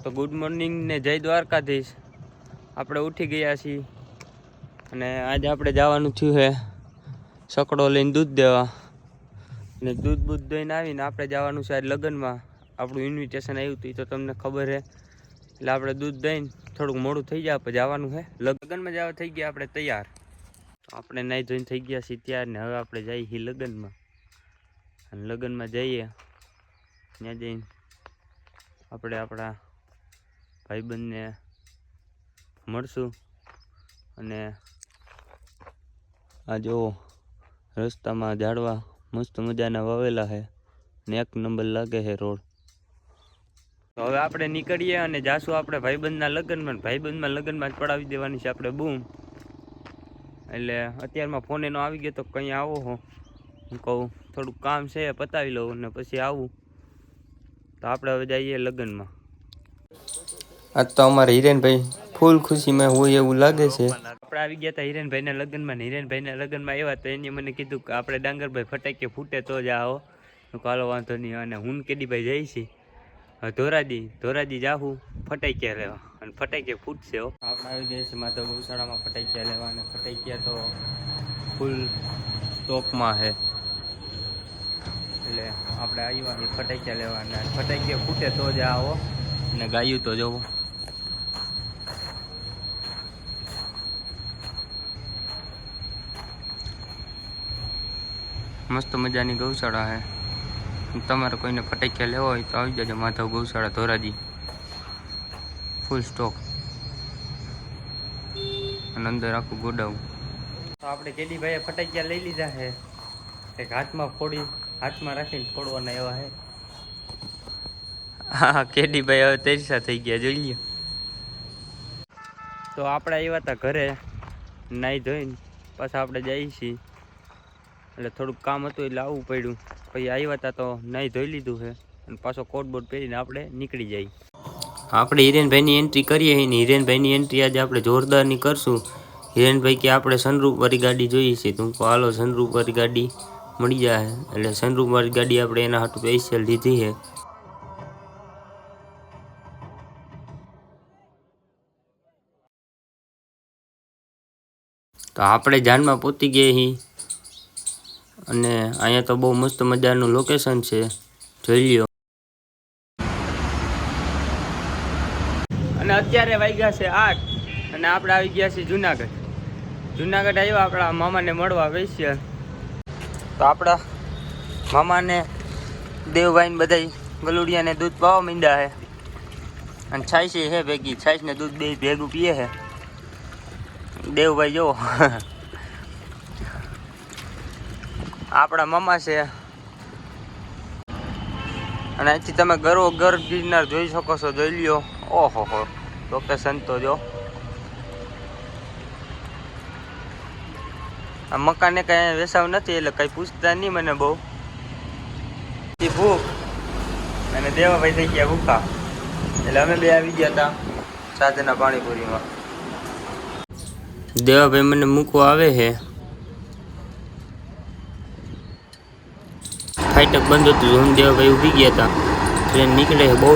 તો good morning ને જય દ્વારકાધીશ। આપણે ઉઠી ગયા છીએ અને આજે આપણે જવાનું થયું છે સકડો લઈને દૂધ દેવા અને દૂધ બૂધ દઈને આવીને આપણે જવાનું છે આજ લગ્નમાં। આપણું ઇન્વિટેશન આવ્યું હતું તો તમને ખબર છે, એટલે આપણે દૂધ દઈને થોડુંક મોડું થઈ જાય પછી જવાનું છે લગ્નમાં। જવા થઈ ગયા આપણે તૈયાર, આપણે નાહી ધોઈને થઈ ગયા છીએ તૈયાર ને હવે આપણે જઈએ છીએ લગ્નમાં। અને લગ્નમાં જઈએ ત્યાં જઈને આપણે આપણા ભાઈબંધને મળશું। અને આ જો રસ્તામાં ઝાડવા મસ્ત મજાના વાવેલા છે ને એક નંબર લાગે છે રોડ। તો હવે આપણે નીકળીએ અને જાશું આપણે ભાઈબંધના લગ્નમાં। ભાઈબંધમાં લગ્નમાં જ પડાવી દેવાની છે આપણે બૂમ। એટલે અત્યારમાં ફોન એનો આવી ગયો તો કંઈ આવો હો, હું કહું થોડુંક કામ છે પતાવી લઉં અને પછી આવું। તો આપણે હવે જઈએ લગ્નમાં। આજ તો અમારે હિરેનભાઈ ફૂલ ખુશીમાં હોય એવું લાગે છે। આપણે આવી ગયા હતા હિરેનભાઈના લગ્નમાં ને હિરેનભાઈના લગ્નમાં આવ્યા તો એને મને કીધું કે આપણે ડાંગરભાઈ ફટાકે ફૂટે તો જ આવો। કાલો વાંધો નહીં। અને હું કેડીભાઈ જઈ છી ધોરાજી જાહું ફટાકિયા લેવા અને ફટાકે ફૂટશે હો। આપણે આવી ગયા છીએ માધવ ગૌશાળામાં ફટાકિયા લેવા અને ફટાકિયા તો ફૂલ સ્ટોકમાં છે। એટલે આપણે આવ્યા ફટાકિયા લેવા અને ફટાકિયા ફૂટે તો જ આવો ને ગાયું તો જવું। મસ્ત મજાની ગૌશાળા છે। તમારે કોઈને ફટાકિયા લેવા હોય તો આવી જજો માધવ ગૌશાળા ધોરાજી, ફૂલ સ્ટોક અને અંદર આખું ગોડાઉન। તો આપણે કેડીભાઈએ ફટાકિયા લઈ લીધા છે, એક હાથમાં રાખીને ફોડવાના એવા છે। હા કેડીભાઈ હવે તેરસા થઈ ગયા જોઈ લ્યો। તો આપણે આવ્યા હતા ઘરે નાહી ધોઈને પાછા આપણે જઈએ છીએ, એટલે થોડુંક કામ હતું એટલે આવવું પડ્યું। પછી આવ્યા હતા તો નાહી ધોઈ લીધું છે અને પાછો કોટ બોટ પહેરીને આપણે નીકળી જઈએ। આપણે હિરેનભાઈની એન્ટ્રી કરીએ ને હિરેનભાઈની એન્ટ્રી આજે આપણે જોરદારની કરશું। હિરેનભાઈ કે આપણે સનરૂફવાળી ગાડી જોઈએ છે, તો હું કહું હાલો સનરૂફવાળી ગાડી મળી જાય। એટલે સનરૂફવાળી ગાડી આપણે એના હાટું સ્પેશિયલ લીધી છે। તો આપણે જાનમાં પહોંચી ગયા છીએ અને અહીંયા તો બહુ મસ્ત મજાનું લોકેશન છે, જોઈ લ્યો। અને અત્યારે વાગ્યા છે 8 અને આપણે આવી ગયા છીએ જુનાગઢ આવ્યા આપણા મામાને મળવા વૈશ્ય। તો આપણા મામાને દેવભાઈને બધા ગલુડિયાને દૂધ પાવા માંડ્યા છે અને છાશ છે ભેગી, છાશ ને દૂધ બે ભેગું પીએ છે દેવભાઈ જો। આપણા મામા છે અને અહીંથી તમે ગર ગિરનાર જોઈ શકો છો, જોઈ લ્યો। ઓહો હો લોકેશન તો જો। આ મકાને કઈ વેસાવ નથી એટલે કઈ પૂછતા નહીં મને બહુ। ભૂખ અને દેવાભાઈ થઈ ગયા ભૂખા, એટલે અમે બે આવી ગયા હતા સાધના પાણીપુરીમાં। દેવાભાઈ મને મૂકવા આવે છે, ફાટક બંધ હતું, હું દેવાભાઈ ઊભી ગયા હતા, ટ્રેન નીકળે છે બહુ